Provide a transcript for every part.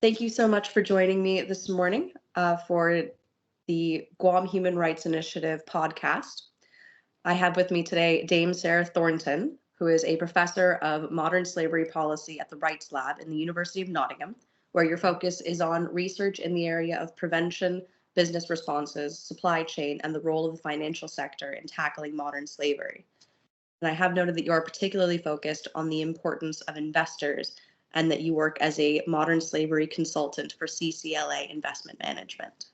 Thank you so much for joining me this morning for the Guam Human Rights Initiative podcast. I have with me today Dame Sara Thornton, who is a professor of modern slavery policy at the Rights Lab in the University of Nottingham, where your focus is on research in the area of prevention, business responses, supply chain, and the role of the financial sector in tackling modern slavery. And I have noted that you are particularly focused on the importance of investors and that you work as a modern slavery consultant for CCLA Investment Management.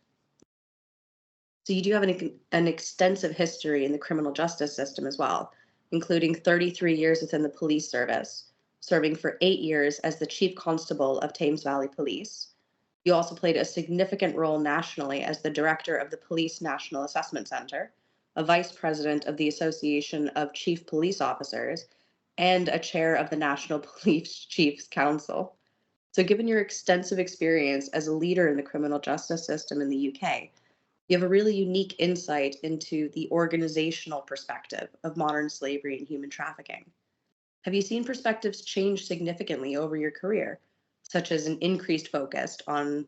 So you do have an extensive history in the criminal justice system as well, including 33 years within the police service, serving for 8 years as the chief constable of Thames Valley Police. You also played a significant role nationally as the director of the Police National Assessment Center, a vice president of the Association of Chief Police Officers, and a chair of the National Police Chiefs Council. So given your extensive experience as a leader in the criminal justice system in the UK, you have a really unique insight into the organizational perspective of modern slavery and human trafficking. Have you seen perspectives change significantly over your career, such as an increased focus on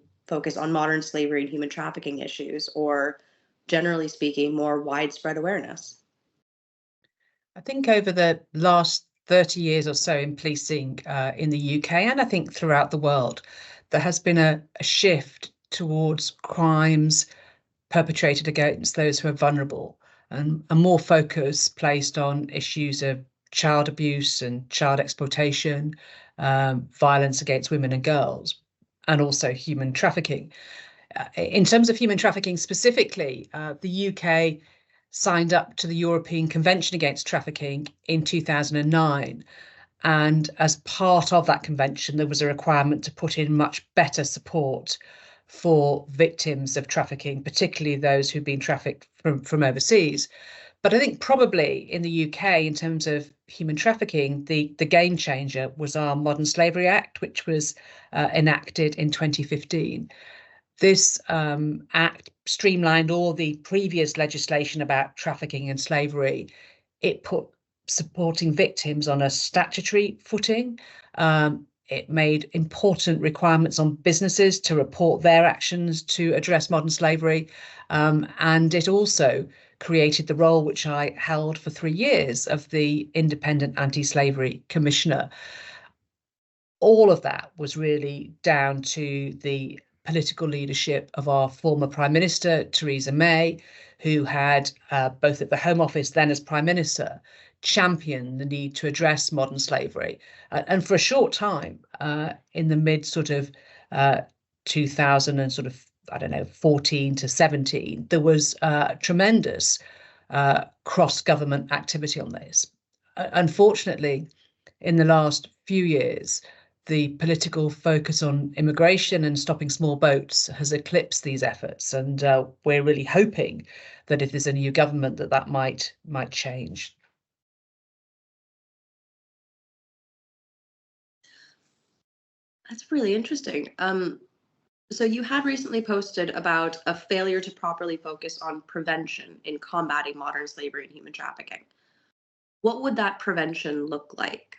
modern slavery and human trafficking issues, or generally speaking, more widespread awareness? I think over the last 30 years or so in policing in the UK, and I think throughout the world, there has been a shift towards crimes perpetrated against those who are vulnerable, and a more focus placed on issues of child abuse and child exploitation, violence against women and girls, and also human trafficking. In terms of human trafficking specifically, the UK signed up to the European Convention Against Trafficking in 2009. And as part of that convention, there was a requirement to put in much better support for victims of trafficking, particularly those who've been trafficked from overseas. But I think probably in the UK, in terms of human trafficking, the game changer was our Modern Slavery Act, which was enacted in 2015. This act streamlined all the previous legislation about trafficking and slavery. It put supporting victims on a statutory footing. It made important requirements on businesses to report their actions to address modern slavery. And it also created the role which I held for 3 years of the Independent Anti-Slavery Commissioner. All of that was really down to the political leadership of our former Prime Minister, Theresa May, who had, both at the Home Office then as Prime Minister, championed the need to address modern slavery. And for a short time, in the mid 2000 and 14 to 17, there was tremendous cross-government activity on this. Unfortunately, in the last few years, the political focus on immigration and stopping small boats has eclipsed these efforts, and we're really hoping that if there's a new government, that might change. That's really interesting. So you had recently posted about a failure to properly focus on prevention in combating modern slavery and human trafficking. What would that prevention look like?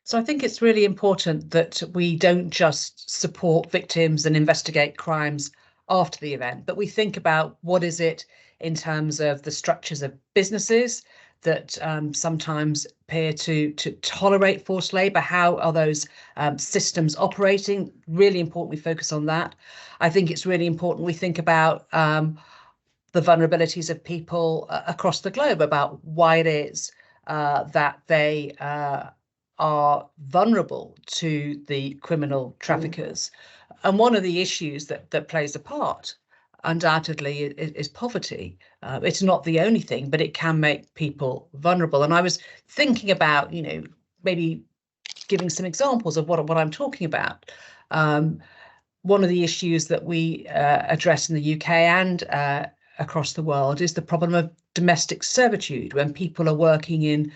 So I think it's really important that we don't just support victims and investigate crimes after the event, but we think about what is it in terms of the structures of businesses that sometimes appear to tolerate forced labour. How are those systems operating? Really important we focus on that. I think it's really important we think about the vulnerabilities of people across the globe, about why it is that they are vulnerable to the criminal traffickers. And one of the issues that plays a part, undoubtedly, is poverty. It's not the only thing, but it can make people vulnerable. And I was thinking about, maybe giving some examples of what I'm talking about. One of the issues that we address in the UK and across the world is the problem of domestic servitude, when people are working in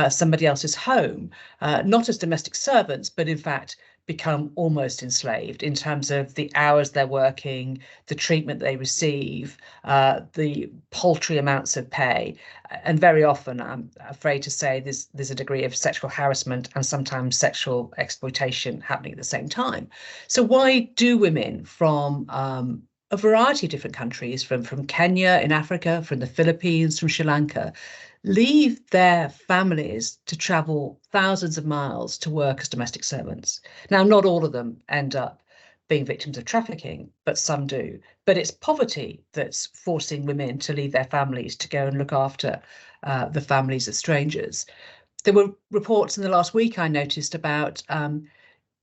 somebody else's home, not as domestic servants, but in fact become almost enslaved in terms of the hours they're working, the treatment they receive, the paltry amounts of pay. And very often, I'm afraid to say, there's a degree of sexual harassment and sometimes sexual exploitation happening at the same time. So why do women from a variety of different countries, from Kenya in Africa, from the Philippines, from Sri Lanka, leave their families to travel thousands of miles to work as domestic servants? Now, not all of them end up being victims of trafficking, but some do. But it's poverty that's forcing women to leave their families to go and look after the families of strangers. There were reports in the last week I noticed about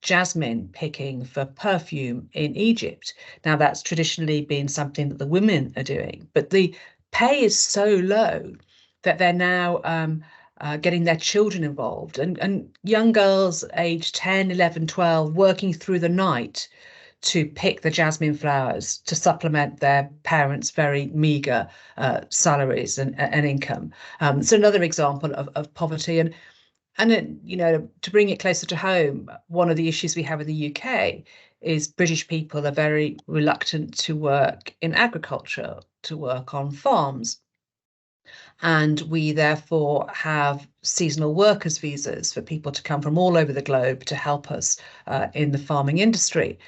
jasmine picking for perfume in Egypt. Now, that's traditionally been something that the women are doing, but the pay is so low that they're now getting their children involved, and young girls aged 10, 11, 12 working through the night to pick the jasmine flowers to supplement their parents' very meagre salaries and income. It's another example of poverty. And to bring it closer to home, one of the issues we have in the UK is British people are very reluctant to work in agriculture, to work on farms. And we therefore have seasonal workers visas for people to come from all over the globe to help us in the farming industry.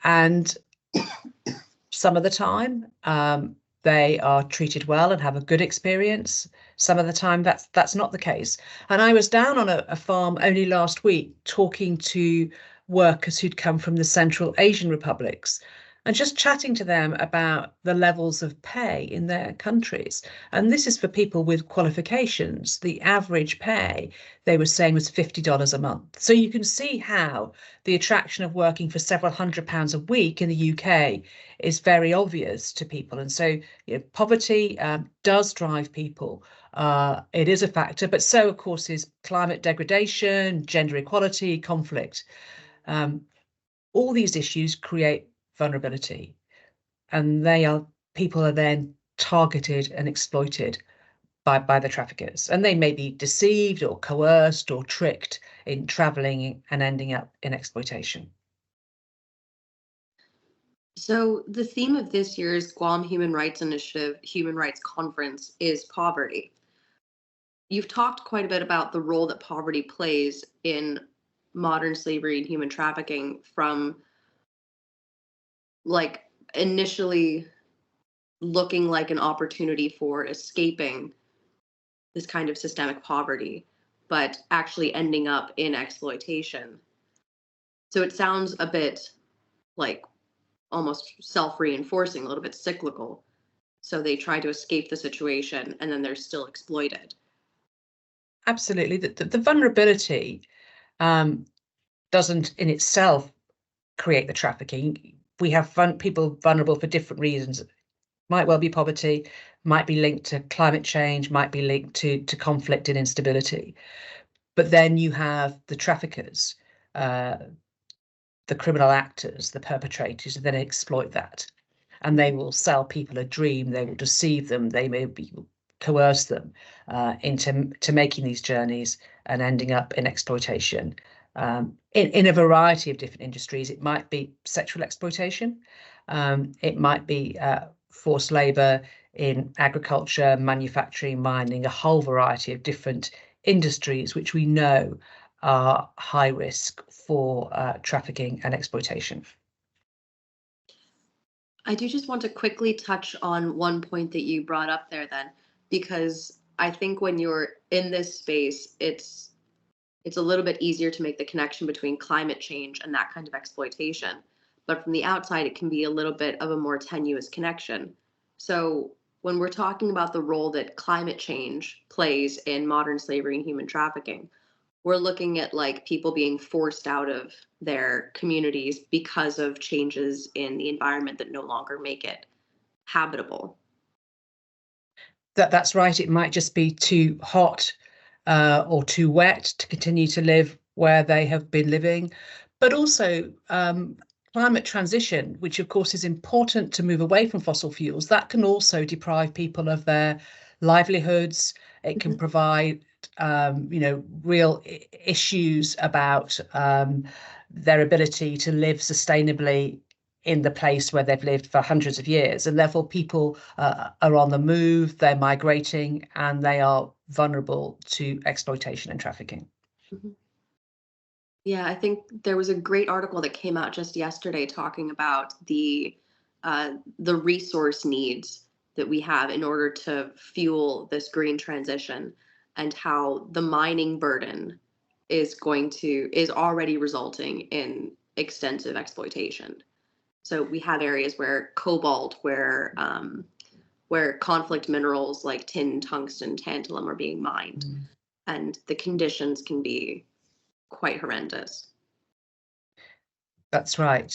And some of the time, they are treated well and have a good experience. Some of the time, that's not the case. And I was down on a farm only last week talking to workers who'd come from the Central Asian republics and just chatting to them about the levels of pay in their countries. And this is for people with qualifications. The average pay, they were saying, was $50 a month. So you can see how the attraction of working for several £100s a week in the UK is very obvious to people. And so poverty does drive people. It is a factor, but so, of course, is climate degradation, gender equality, conflict. All these issues create vulnerability, and people are then targeted and exploited by the traffickers, and they may be deceived or coerced or tricked in traveling and ending up in exploitation. So the theme of this year's Guam Human Rights Initiative Human Rights Conference is poverty. You've talked quite a bit about the role that poverty plays in modern slavery and human trafficking, from like initially looking like an opportunity for escaping this kind of systemic poverty, but actually ending up in exploitation. So it sounds a bit like almost self-reinforcing, a little bit cyclical. So they try to escape the situation and then they're still exploited. Absolutely. The vulnerability doesn't in itself create the trafficking. We have people vulnerable for different reasons. Might well be poverty, might be linked to climate change, might be linked to conflict and instability. But then you have the traffickers, the criminal actors, the perpetrators, who then exploit that. And they will sell people a dream, they will deceive them, they may coerce them into making these journeys and ending up in exploitation. In a variety of different industries. It might be sexual exploitation, it might be forced labour in agriculture, manufacturing, mining, a whole variety of different industries which we know are high risk for trafficking and exploitation. I do just want to quickly touch on one point that you brought up there then, because I think when you're in this space, it's a little bit easier to make the connection between climate change and that kind of exploitation. But from the outside, it can be a little bit of a more tenuous connection. So when we're talking about the role that climate change plays in modern slavery and human trafficking, we're looking at like people being forced out of their communities because of changes in the environment that no longer make it habitable. That's right. It might just be too hot or too wet to continue to live where they have been living, but also climate transition, which of course is important to move away from fossil fuels, that can also deprive people of their livelihoods. It can provide real issues about their ability to live sustainably in the place where they've lived for hundreds of years. And therefore people are on the move, they're migrating, and they are vulnerable to exploitation and trafficking. Mhm. Yeah, I think there was a great article that came out just yesterday talking about the resource needs that we have in order to fuel this green transition, and how the mining burden is already resulting in extensive exploitation. So we have areas where cobalt, where conflict minerals like tin, tungsten, tantalum are being mined, and the conditions can be quite horrendous. That's right.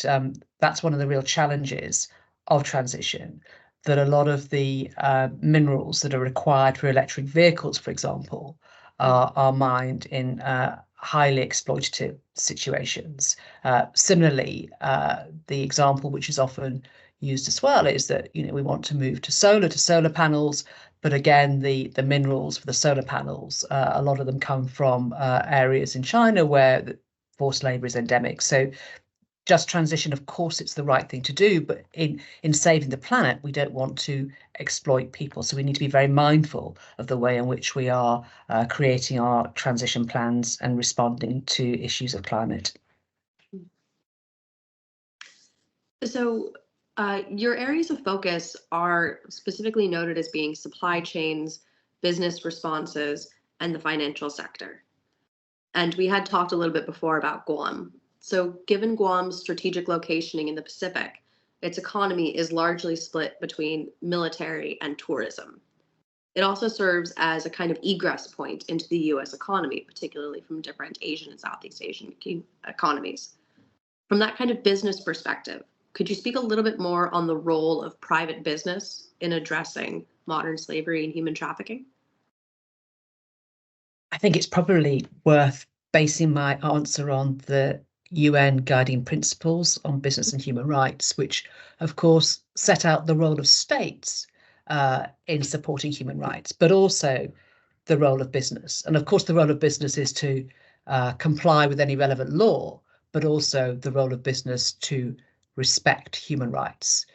That's one of the real challenges of transition, that a lot of the minerals that are required for electric vehicles, for example, are mined in highly exploitative situations. Similarly, the example which is often used as well is that, we want to move to solar panels, but again, the minerals for the solar panels, a lot of them come from areas in China where forced labor is endemic. So just transition, of course, it's the right thing to do, but in saving the planet, we don't want to exploit people. So we need to be very mindful of the way in which we are creating our transition plans and responding to issues of climate. So, your areas of focus are specifically noted as being supply chains, business responses, and the financial sector. And we had talked a little bit before about Guam. So, given Guam's strategic locationing in the Pacific, its economy is largely split between military and tourism. It also serves as a kind of egress point into the US economy, particularly from different Asian and Southeast Asian economies. From that kind of business perspective, could you speak a little bit more on the role of private business in addressing modern slavery and human trafficking? I think it's probably worth basing my answer on the UN Guiding Principles on Business and Human Rights, which, of course, set out the role of states in supporting human rights, but also the role of business. And of course, the role of business is to comply with any relevant law, but also the role of business to respect human rights.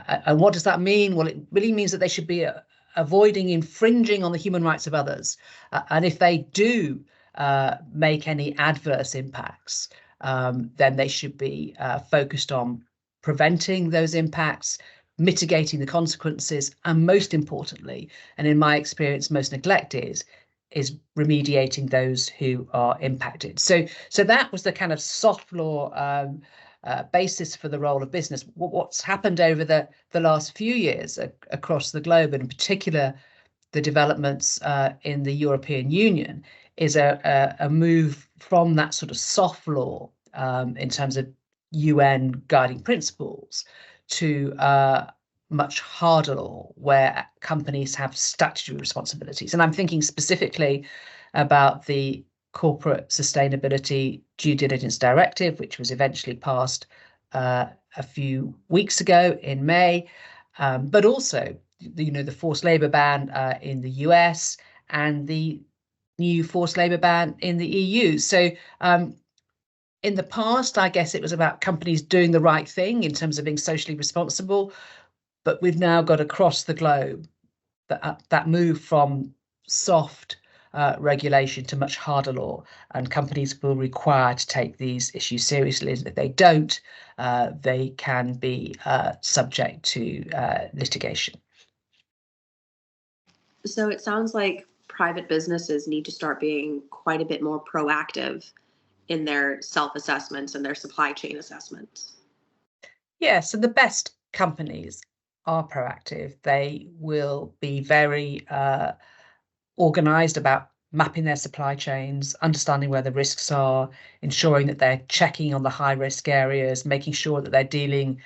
And what does that mean? Well, it really means that they should be avoiding infringing on the human rights of others. And if they do make any adverse impacts, then they should be focused on preventing those impacts, mitigating the consequences, and most importantly, and in my experience most neglected, is remediating those who are impacted. So that was the kind of soft law basis for the role of business. What's happened over the last few years across the globe, and in particular the developments in the European Union, is a move from that sort of soft law in terms of UN guiding principles to much harder law, where companies have statutory responsibilities. And I'm thinking specifically about the Corporate Sustainability Due Diligence Directive, which was eventually passed a few weeks ago in May, but also the forced labor ban in the US and the new forced labor ban in the EU. So in the past, I guess it was about companies doing the right thing in terms of being socially responsible, but we've now got across the globe that move from soft regulation to much harder law, and companies will require to take these issues seriously. And if they don't, they can be subject to litigation. So it sounds like private businesses need to start being quite a bit more proactive in their self-assessments and their supply chain assessments. Yeah, so the best companies are proactive. They will be very organized about mapping their supply chains, understanding where the risks are, ensuring that they're checking on the high risk areas, making sure that they're dealing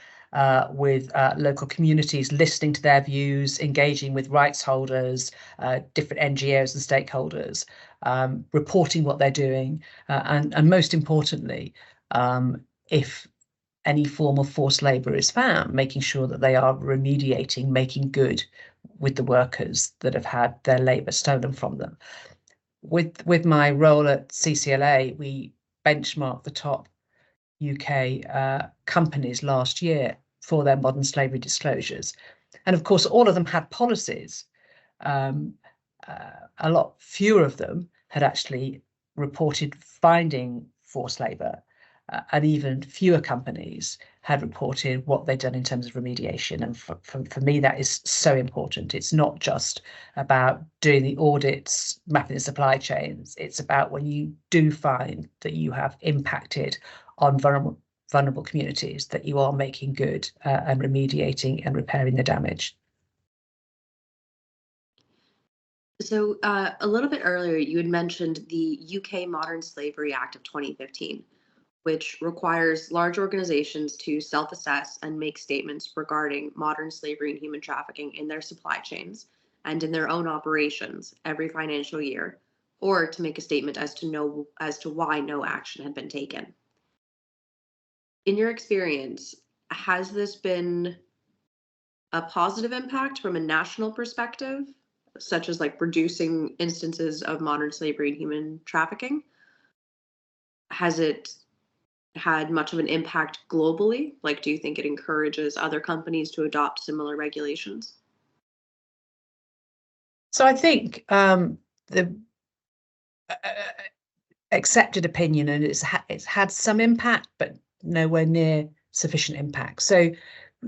with local communities, listening to their views, engaging with rights holders, different NGOs and stakeholders, reporting what they're doing, and most importantly, if any form of forced labour is found, making sure that they are remediating, making good with the workers that have had their labour stolen from them. With my role at CCLA, we benchmark the top UK companies last year for their modern slavery disclosures. And of course, all of them had policies. A lot fewer of them had actually reported finding forced labour, and even fewer companies had reported what they'd done in terms of remediation. And for me, that is so important. It's not just about doing the audits, mapping the supply chains. It's about when you do find that you have impacted on vulnerable communities, that you are making good and remediating and repairing the damage. So a little bit earlier, you had mentioned the UK Modern Slavery Act of 2015, which requires large organizations to self-assess and make statements regarding modern slavery and human trafficking in their supply chains and in their own operations every financial year, or to make a statement as to why no action had been taken. In your experience, has this been a positive impact from a national perspective, such as like reducing instances of modern slavery and human trafficking? Has it had much of an impact globally? Like, do you think it encourages other companies to adopt similar regulations? So I think the accepted opinion, and it's had some impact, but nowhere near sufficient impact. So,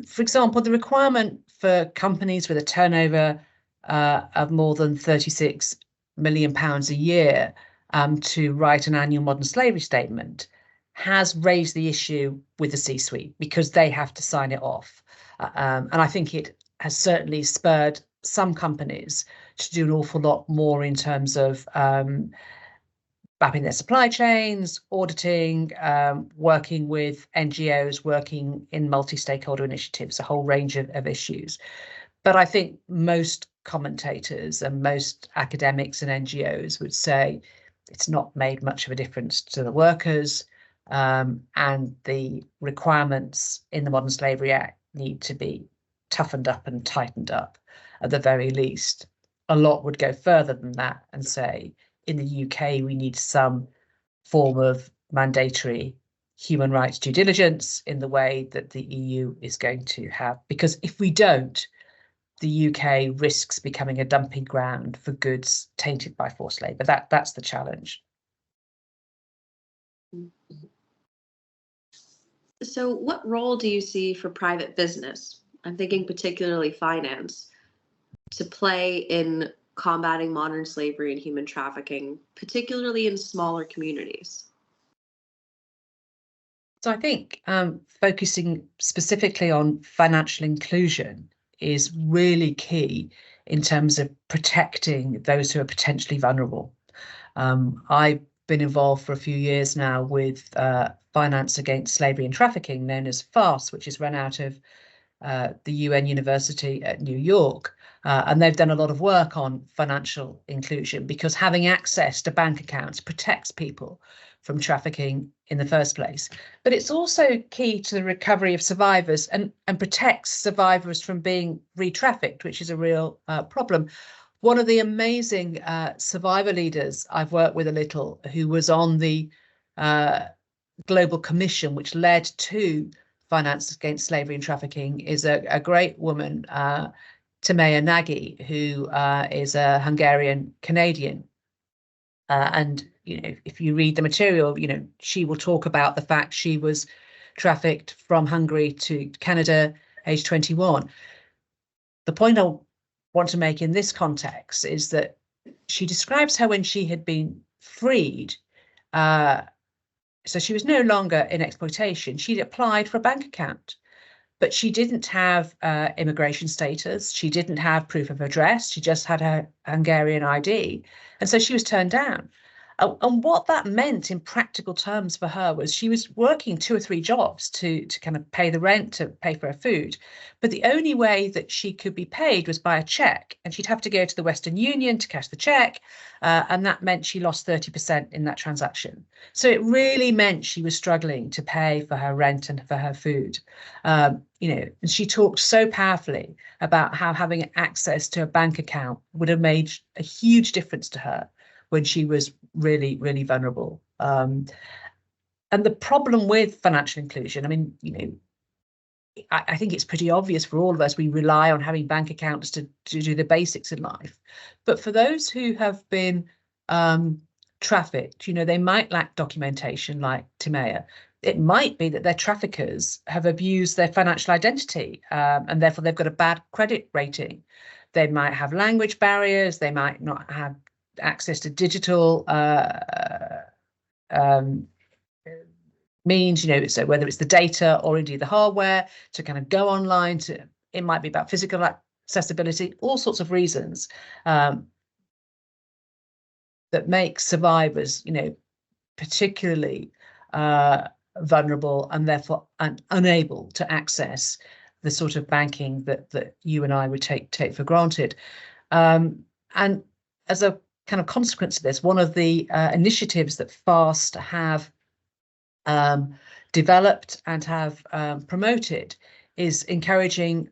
for example, the requirement for companies with a turnover of more than £36 million a year to write an annual modern slavery statement has raised the issue with the C-suite, because they have to sign it off. And I think it has certainly spurred some companies to do an awful lot more in terms of mapping their supply chains, auditing, working with NGOs, working in multi-stakeholder initiatives, a whole range of issues. But I think most commentators and most academics and NGOs would say it's not made much of a difference to the workers, and the requirements in the Modern Slavery Act need to be toughened up and tightened up at the very least. A lot would go further than that and say, in the UK, we need some form of mandatory human rights due diligence in the way that the EU is going to have. Because if we don't, the UK risks becoming a dumping ground for goods tainted by forced labour. That's the challenge. So what role do you see for private business, I'm thinking particularly finance, to play in combating modern slavery and human trafficking, particularly in smaller communities? So I think focusing specifically on financial inclusion is really key in terms of protecting those who are potentially vulnerable. I've been involved for a few years now with Finance Against Slavery and Trafficking, known as FAST, which is run out of the UN University at New York. And they've done a lot of work on financial inclusion, because having access to bank accounts protects people from trafficking in the first place. But it's also key to the recovery of survivors and protects survivors from being re-trafficked, which is a real problem. One of the amazing survivor leaders I've worked with a little, who was on the Global Commission, which led to Finance Against Slavery and Trafficking, is a great woman, Timea Nagy, who is a Hungarian Canadian. And, you know, if you read the material, you know, she will talk about the fact she was trafficked from Hungary to Canada, age 21. The point I want to make in this context is that she describes how when she had been freed, so she was no longer in exploitation, she'd applied for a bank account, but she didn't have immigration status. She didn't have proof of address. She just had her Hungarian ID. And so she was turned down. And what that meant in practical terms for her was she was working 2 or 3 jobs to kind of pay the rent, to pay for her food. But the only way that she could be paid was by a check. And she'd have to go to the Western Union to cash the check. And that meant she lost 30% in that transaction. So it really meant she was struggling to pay for her rent and for her food. You know, and she talked so powerfully about how having access to a bank account would have made a huge difference to her when she was really, really vulnerable. And And the problem with financial inclusion, I mean, I think it's pretty obvious for all of us, we rely on having bank accounts to do the basics in life. But for those who have been trafficked, they might lack documentation like Timea. It might be that their traffickers have abused their financial identity, and therefore they've got a bad credit rating. They might have language barriers. They might not have access to digital means, so whether it's the data or indeed the hardware to kind of go online, it might be about physical accessibility, all sorts of reasons that make survivors, particularly vulnerable and therefore unable to access the sort of banking that you and I would take for granted. And as a kind of consequence of this, one of the initiatives that FAST have developed and have promoted is encouraging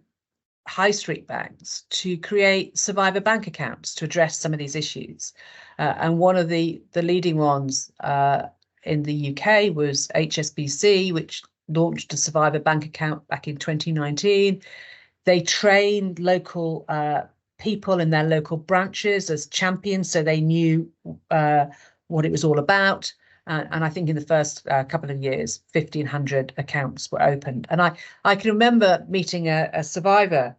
high street banks to create survivor bank accounts to address some of these issues. And one of the leading ones in the UK was HSBC, which launched a survivor bank account back in 2019. They trained local people in their local branches as champions, so they knew what it was all about. And I think in the first couple of years, 1,500 accounts were opened. And I can remember meeting a survivor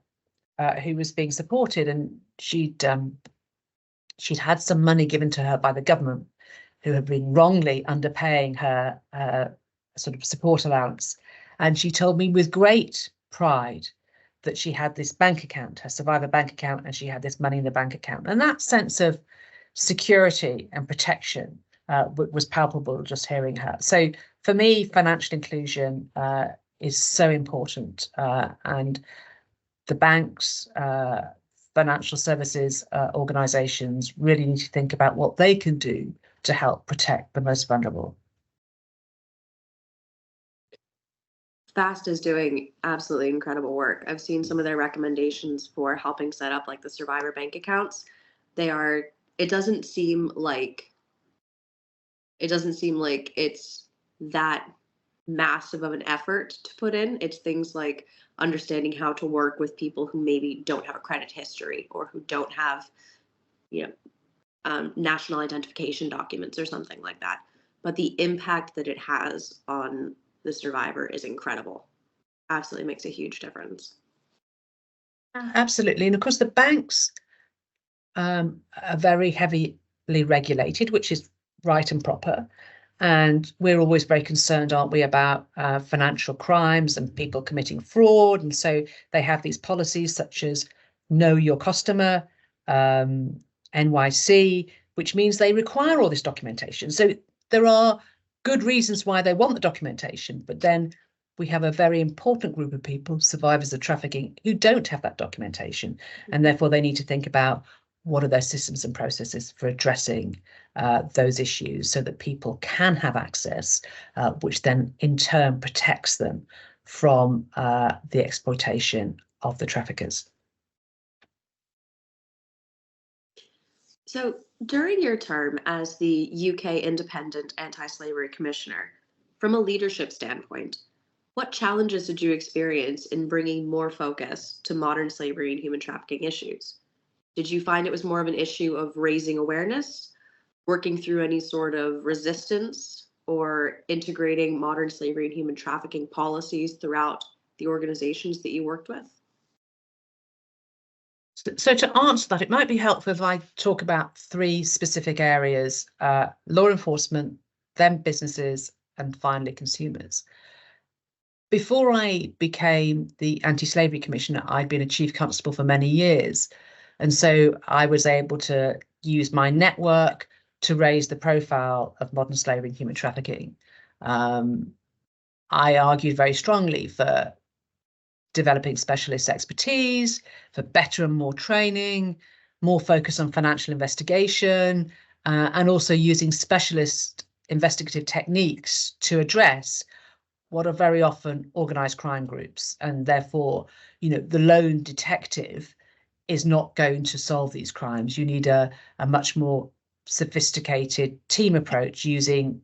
who was being supported, and she'd had some money given to her by the government, who had been wrongly underpaying her sort of support allowance. And she told me with great pride that she had this bank account, her survivor bank account, and she had this money in the bank account. And that sense of security and protection was palpable just hearing her. So for me, financial inclusion is so important, and the banks, financial services organisations really need to think about what they can do to help protect the most vulnerable. FAST is doing absolutely incredible work. I've seen some of their recommendations for helping set up like the survivor bank accounts. It doesn't seem like it's that massive of an effort to put in. It's things like understanding how to work with people who maybe don't have a credit history or who don't have, national identification documents or something like that. But the impact that it has on the survivor is incredible. Absolutely makes a huge difference. Absolutely. And of course, the banks are very heavily regulated, which is right and proper. And we're always very concerned, aren't we, about financial crimes and people committing fraud. And so they have these policies such as Know Your Customer, NYC, which means they require all this documentation. So there are good reasons why they want the documentation, but then we have a very important group of people, survivors of trafficking, who don't have that documentation, and therefore they need to think about what are their systems and processes for addressing those issues so that people can have access, which then in turn protects them from the exploitation of the traffickers. So during your term as the UK Independent Anti-Slavery Commissioner, from a leadership standpoint, what challenges did you experience in bringing more focus to modern slavery and human trafficking issues? Did you find it was more of an issue of raising awareness, working through any sort of resistance, or integrating modern slavery and human trafficking policies throughout the organizations that you worked with? So to answer that, it might be helpful if I talk about three specific areas: law enforcement, then businesses, and finally consumers. Before I became the Anti-Slavery Commissioner, I'd been a Chief Constable for many years. And so I was able to use my network to raise the profile of modern slavery and human trafficking. I argued very strongly for developing specialist expertise, for better and more training, more focus on financial investigation, and also using specialist investigative techniques to address what are very often organised crime groups. And therefore, the lone detective is not going to solve these crimes. You need a much more sophisticated team approach using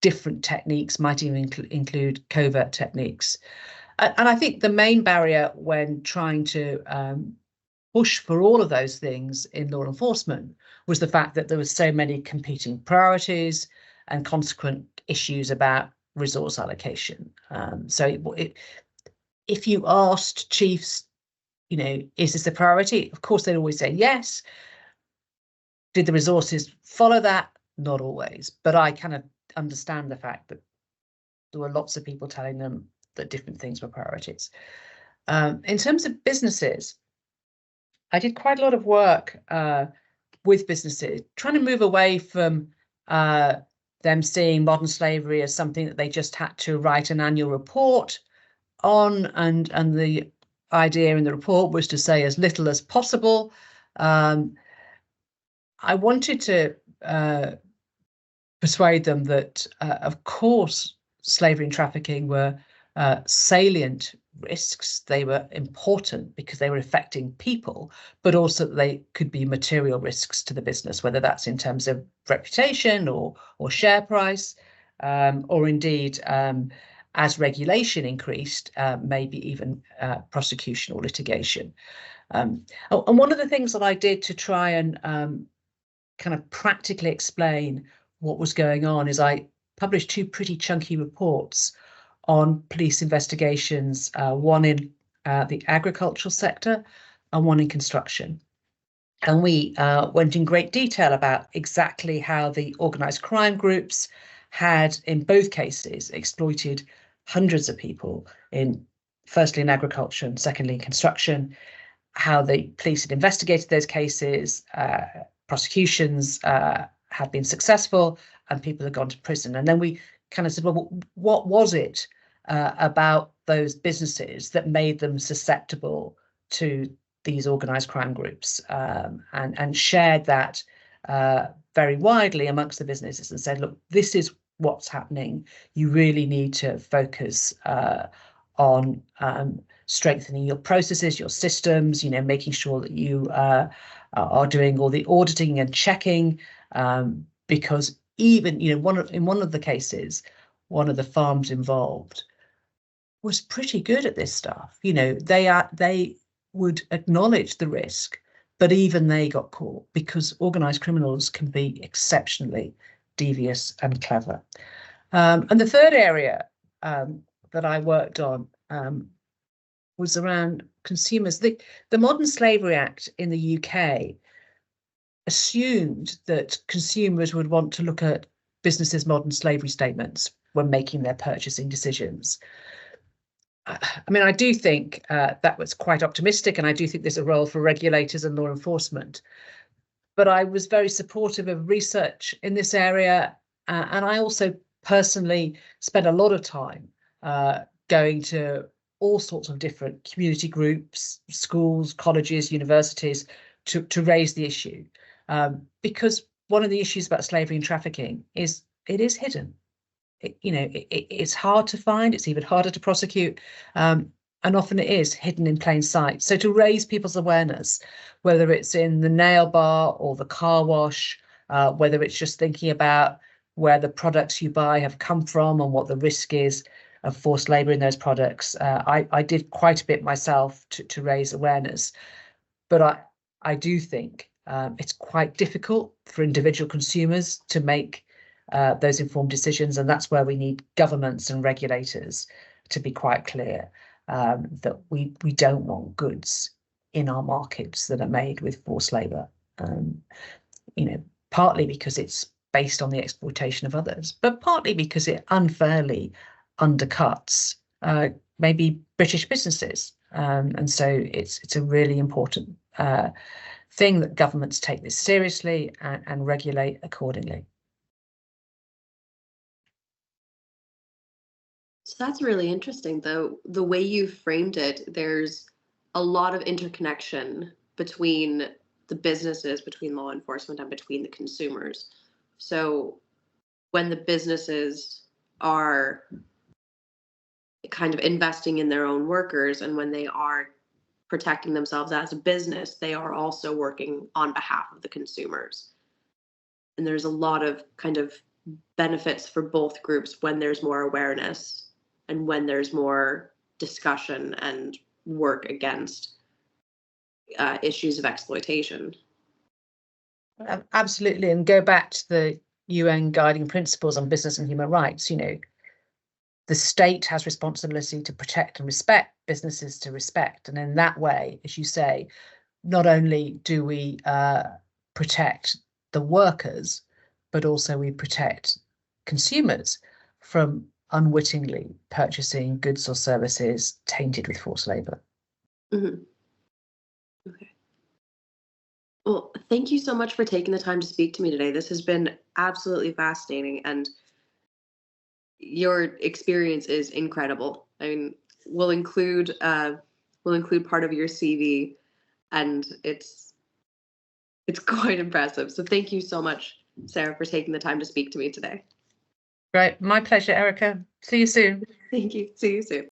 different techniques, might even include covert techniques. And I think the main barrier when trying to push for all of those things in law enforcement was the fact that there were so many competing priorities and consequent issues about resource allocation. If you asked chiefs, is this a priority? Of course, they'd always say yes. Did the resources follow that? Not always. But I kind of understand the fact that there were lots of people telling them that different things were priorities. In terms of businesses, I did quite a lot of work with businesses, trying to move away from them seeing modern slavery as something that they just had to write an annual report on, and the idea in the report was to say as little as possible. I wanted to persuade them that, of course, slavery and trafficking were salient risks. They were important because they were affecting people, but also they could be material risks to the business, whether that's in terms of reputation or share price, or indeed, as regulation increased, maybe even prosecution or litigation. And one of the things that I did to try and kind of practically explain what was going on is I published 2 pretty chunky reports on police investigations, one in the agricultural sector and one in construction. And we went in great detail about exactly how the organised crime groups had, in both cases, exploited hundreds of people, firstly in agriculture and secondly in construction, how the police had investigated those cases, prosecutions have been successful, and people have gone to prison. And then we kind of said, well, what was it about those businesses that made them susceptible to these organised crime groups, and shared that very widely amongst the businesses and said, look, this is what's happening. You really need to focus on strengthening your processes, your systems, making sure that you are doing all the auditing and checking, because even, in one of the cases, one of the farms involved was pretty good at this stuff. They would acknowledge the risk, but even they got caught because organised criminals can be exceptionally devious and clever. And the third area that I worked on was around consumers. The Modern Slavery Act in the UK assumed that consumers would want to look at businesses' modern slavery statements when making their purchasing decisions. I mean, I do think that was quite optimistic, and I do think there's a role for regulators and law enforcement. But I was very supportive of research in this area, and I also personally spent a lot of time going to all sorts of different community groups, schools, colleges, universities to raise the issue, because one of the issues about slavery and trafficking is it is hidden. It's hard to find. It's even harder to prosecute, and often it is hidden in plain sight. So to raise people's awareness, whether it's in the nail bar or the car wash, whether it's just thinking about where the products you buy have come from and what the risk is of forced labour in those products, I did quite a bit myself to raise awareness. But I do think it's quite difficult for individual consumers to make those informed decisions, and that's where we need governments and regulators to be quite clear that we don't want goods in our markets that are made with forced labour. Partly because it's based on the exploitation of others, but partly because it unfairly undercuts maybe British businesses, and so it's a really important thing that governments take this seriously and regulate accordingly. So that's really interesting, though. The way you framed it, there's a lot of interconnection between the businesses, between law enforcement, and between the consumers. So when the businesses are kind of investing in their own workers, and when they are protecting themselves as a business, they are also working on behalf of the consumers. And there's a lot of kind of benefits for both groups when there's more awareness and when there's more discussion and work against issues of exploitation. Absolutely. And go back to the UN guiding principles on business and human rights. The state has responsibility to protect and respect, businesses to respect. And in that way, as you say, not only do we protect the workers, but also we protect consumers from unwittingly purchasing goods or services tainted with forced labour. Mm-hmm. Okay. Well, thank you so much for taking the time to speak to me today. This has been absolutely fascinating, and your experience is incredible. I mean, we'll include part of your CV, and it's quite impressive. So thank you so much, Sarah, for taking the time to speak to me today. Right, my pleasure, Erica. See you soon. Thank you. See you soon.